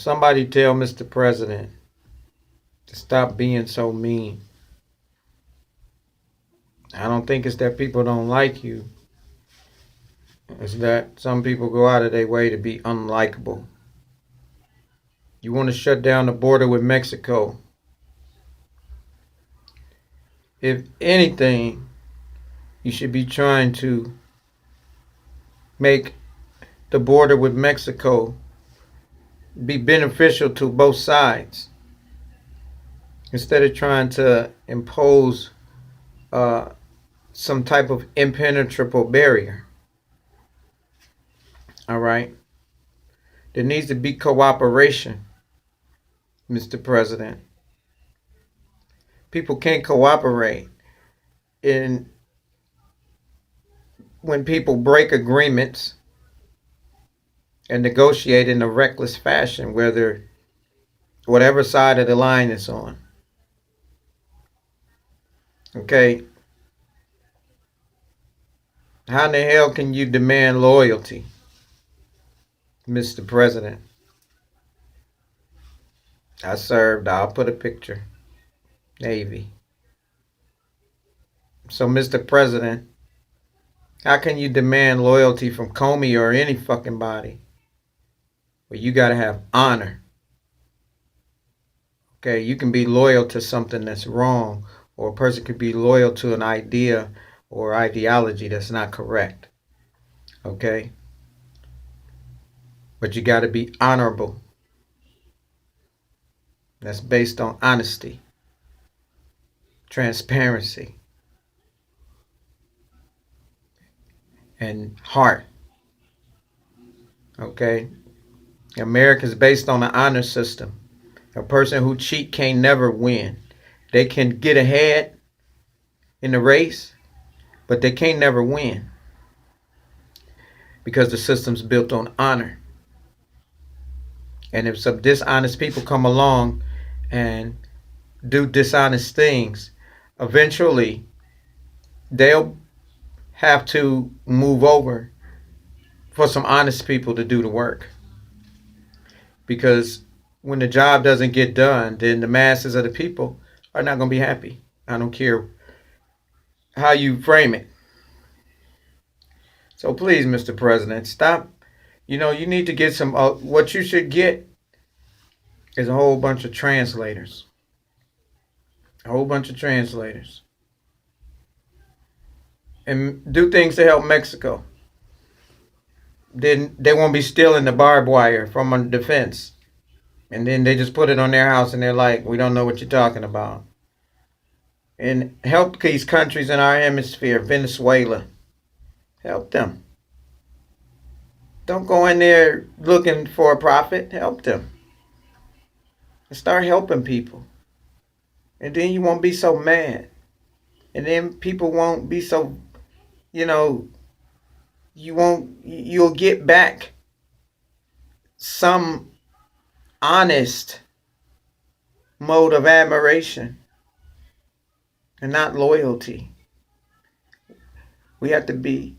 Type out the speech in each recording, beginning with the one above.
Somebody tell Mr. President to stop being so mean. I don't think it's that people don't like you. It's that some people go out of their way to be unlikable. You want to shut down the border with Mexico. If anything, you should be trying to make the border with Mexico be beneficial to both sides instead of trying to impose uh, some type of impenetrable barrier. All right? There needs to be cooperation, Mr. President. People can't cooperate in when people break agreements and negotiate in a reckless fashion, whatever side of the line it's on. Okay? How in the hell can you demand loyalty, Mr. President? I served, I'll put a picture. Navy. So, Mr. President, how can you demand loyalty from Comey or any fucking body? Well, you gotta have honor. Okay, you can be loyal to something that's wrong, or a person could be loyal to an idea or ideology that's not correct. Okay? But you gotta be honorable. That's based on honesty, transparency, and heart. Okay? America's based on an honor system. A person who cheat can't never win. They can get ahead in the race, but they can't never win because the system's built on honor. And if some dishonest people come along and do dishonest things, eventually they'll have to move over for some honest people to do the work. Because when the job doesn't get done, then the masses of the people are not going to be happy. I don't care how you frame it. So please, Mr. President, stop. You need to get some. What you should get is a whole bunch of translators. A whole bunch of translators. And do things to help Mexico. Then they won't be stealing the barbed wire from a defense. And then they just put it on their house and they're like, we don't know what you're talking about. And help these countries in our hemisphere, Venezuela. Help them. Don't go in there looking for a profit. Help them. And start helping people. And then you won't be so mad. And then people won't be so, you'll get back some honest mode of admiration and not loyalty. We have to be,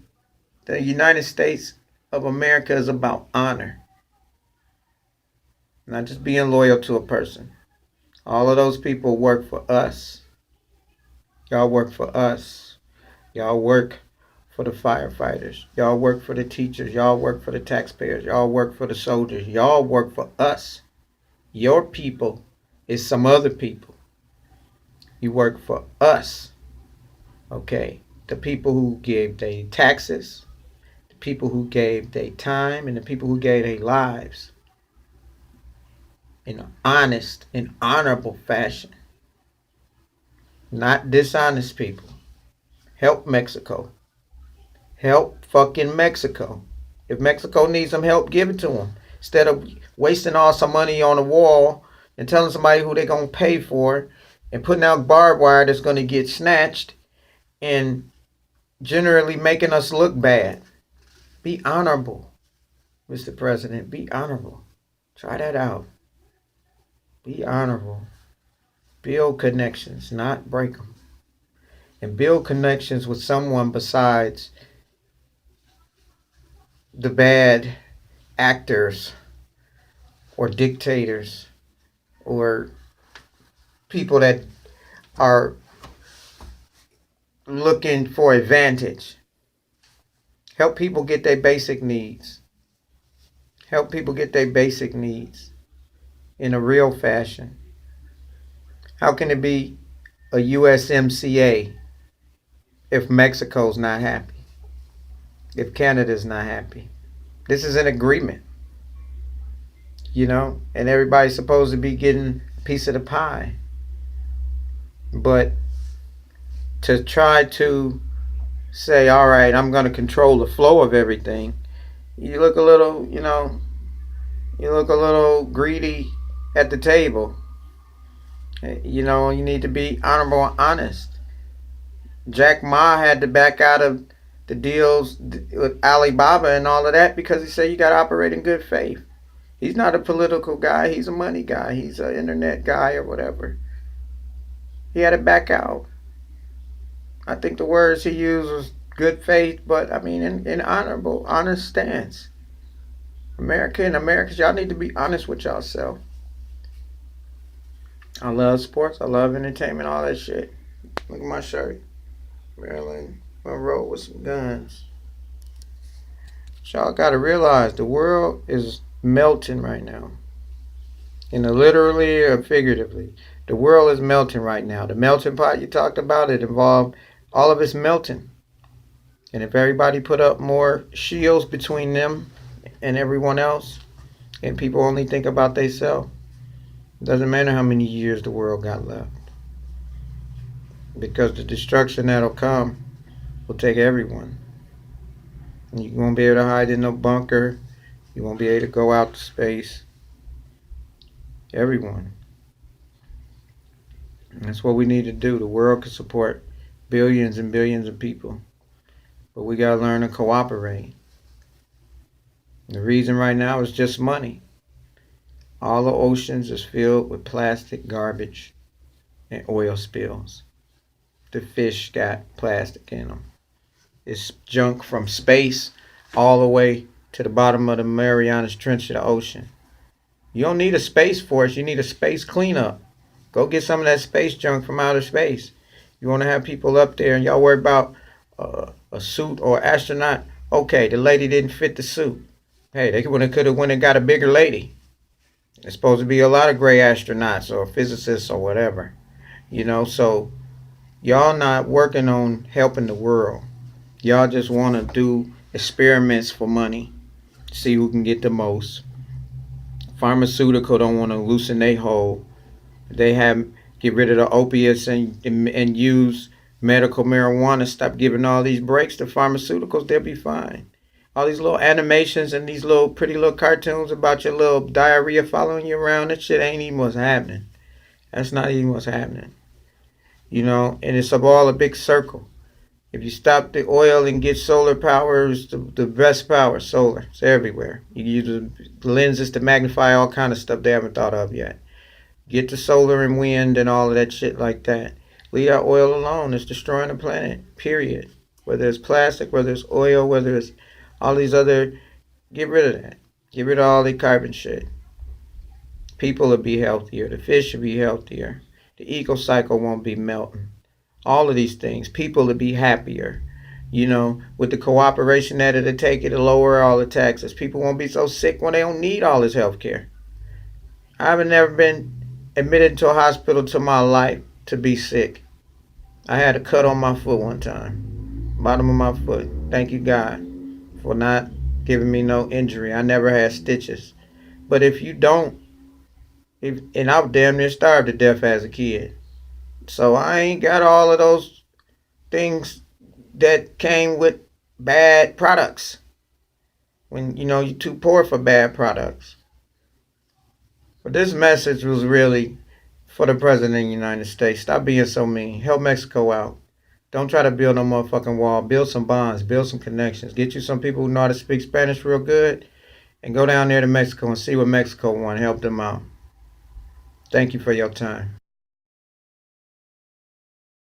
the United States of America is about honor, not just being loyal to a person. All of those people work for us. Y'all work for us. Y'all work for the firefighters. Y'all work for the teachers. Y'all work for the taxpayers. Y'all work for the soldiers. Y'all work for us. Your people is some other people. You work for us. Okay? The people who gave their taxes, the people who gave their time, and the people who gave their lives in an honest and honorable fashion. Not dishonest people. Help Mexico. Help fucking Mexico. If Mexico needs some help, give it to them. Instead of wasting all some money on a wall and telling somebody who they're going to pay for and putting out barbed wire that's going to get snatched and generally making us look bad. Be honorable, Mr. President. Be honorable. Try that out. Be honorable. Build connections, not break them. And build connections with someone besides the bad actors or dictators or people that are looking for advantage. Help people get their basic needs. Help people get their basic needs in a real fashion. How can it be a USMCA if Mexico's not happy? If Canada's not happy? This is an agreement, and everybody's supposed to be getting a piece of the pie. But to try to say, all right, I'm going to control the flow of everything, you look a little, greedy at the table. You need to be honorable and honest. Jack Ma had to back out of the deals with Alibaba and all of that because he said you got to operate in good faith. He's not a political guy. He's a money guy. He's an internet guy or whatever. He had to back out. I think the words he used was good faith, but I mean in honorable, honest stance. Americans, y'all need to be honest with yourself. I love sports. I love entertainment, all that shit. Look at my shirt. Marilyn Monroe with some guns. Y'all gotta realize the world is melting right now. Literally or figuratively. The world is melting right now. The melting pot you talked about, it involved all of it's melting. And if everybody put up more shields between them and everyone else, and people only think about themselves, it doesn't matter how many years the world got left. Because the destruction that'll come will take everyone. And you won't be able to hide in no bunker. You won't be able to go out to space. Everyone. And that's what we need to do. The world can support billions and billions of people. But we got to learn to cooperate. The reason right now is just money. All the oceans is filled with plastic garbage and oil spills. The fish got plastic in them. It's junk from space all the way to the bottom of the Marianas Trench of the ocean. You don't need a space force. You need a space cleanup. Go get some of that space junk from outer space. You want to have people up there and y'all worry about a suit or astronaut. Okay, the lady didn't fit the suit. Hey, they could have went and got a bigger lady. There's supposed to be a lot of gray astronauts or physicists or whatever. So y'all not working on helping the world. Y'all just want to do experiments for money. See who can get the most. Pharmaceutical don't want to loosen their hold. They get rid of the opiates and use medical marijuana. Stop giving all these breaks to pharmaceuticals. They'll be fine. All these little animations and these little pretty little cartoons about your little diarrhea following you around. That shit ain't even what's happening. That's not even what's happening. And it's all a big circle. If you stop the oil and get solar power, it's the best power. Solar. It's everywhere. You can use the lenses to magnify all kind of stuff they haven't thought of yet. Get the solar and wind and all of that shit like that. Leave that oil alone. It's destroying the planet. Period. Whether it's plastic, whether it's oil, whether it's all these other... Get rid of that. Get rid of all the carbon shit. People will be healthier. The fish will be healthier. The eco cycle won't be melting. All of these things. People will be happier. With the cooperation that it'll take, it'll lower all the taxes. People won't be so sick when they don't need all this health care. I've never been admitted to a hospital to my life to be sick. I had a cut on my foot one time. Bottom of my foot. Thank you, God, for not giving me no injury. I never had stitches. But if you don't, and I was damn near starved to death as a kid. So I ain't got all of those things that came with bad products. When, you're too poor for bad products. But this message was really for the President of the United States. Stop being so mean. Help Mexico out. Don't try to build no motherfucking wall. Build some bonds. Build some connections. Get you some people who know how to speak Spanish real good. And go down there to Mexico and see what Mexico want. Help them out. Thank you for your time.